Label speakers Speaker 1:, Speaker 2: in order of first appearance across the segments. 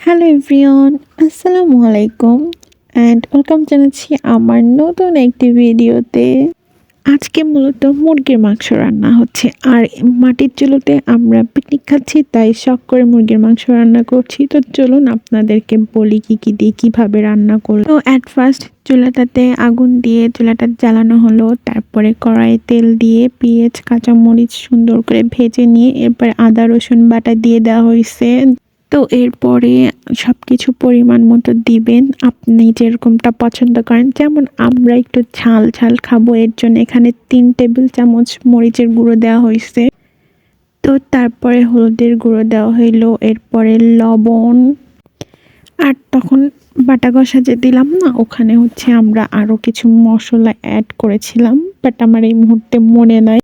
Speaker 1: Hello everyone, আসসালামু আলাইকুম and welcome জানাচ্ছি আমার নতুন একটি ভিডিওতে। আজকে মূলত মুরগির মাংস রান্না হচ্ছে, আর মাটির চুলোতে আমরা পিকনিক খাচ্ছি, তাই শখ করে মুরগির মাংস রান্না করছি। তো চলুন আপনাদেরকে বলি কি কি দিয়ে কীভাবে রান্না করব। তো অ্যাট ফার্স্ট চুলাটাতে আগুন দিয়ে চুলাটা জ্বালানো হলো, তারপরে কড়াইয়ে তেল দিয়ে পেঁয়াজ কাঁচামরিচ সুন্দর করে ভেজে নিয়ে এরপর আদা রসুন বাটা দিয়ে দেওয়া হয়েছে। তো এরপরে সব কিছু পরিমাণ মতো দিবেন, আপনি যেরকমটা পছন্দ করেন। যেমন আমরা একটু ঝাল ঝাল খাবো, এর জন্য এখানে 3 টেবিল চামচ মরিচের গুঁড়ো দেওয়া হয়েছে। তো তারপরে হলুদের গুঁড়ো দেওয়া হইলো, এরপরে লবণ, আর তখন বাটা কষা যে দিলাম না, ওখানে হচ্ছে আমরা আরও কিছু মশলা অ্যাড করেছিলাম, বাট আমার এই মুহূর্তে মনে নাই।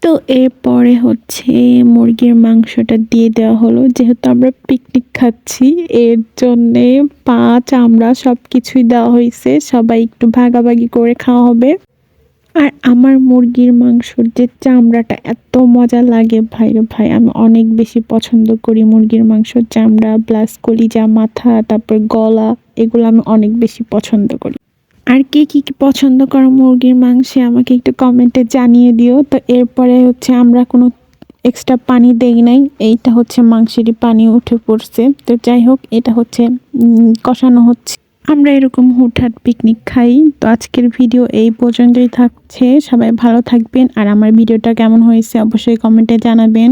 Speaker 1: তো এরপরে হচ্ছে মুরগির মাংসটা দিয়ে দেওয়া হলো। যেহেতু আমরা পিকনিক খাচ্ছি, এর জন্যে পা চামড়া সব কিছুই দেওয়া হয়েছে, সবাই একটু ভাগাভাগি করে খাওয়া হবে। আর আমার মুরগির মাংসর যে চামড়াটা এত মজা লাগে ভাই রে ভাই, আমি অনেক বেশি পছন্দ করি মুরগির মাংসর চামড়া প্লাস কলিজা, মাথা, তারপর গলা, এগুলো আমি অনেক বেশি পছন্দ করি। আর কে কী কী পছন্দ করো মুরগির মাংসে আমাকে একটু কমেন্টে জানিয়ে দিও। তো এরপরে হচ্ছে আমরা কোনো এক্সট্রা পানি দেই নাই, এইটা হচ্ছে মাংসেরই পানি উঠে পড়ছে। তো যাই হোক, এটা হচ্ছে কষানো হচ্ছে। আমরা এরকম হুটহাট পিকনিক খাই। তো আজকের ভিডিও এই পর্যন্তই থাকছে, সবাই ভালো থাকবেন। আর আমার ভিডিওটা কেমন হয়েছে অবশ্যই কমেন্টে জানাবেন।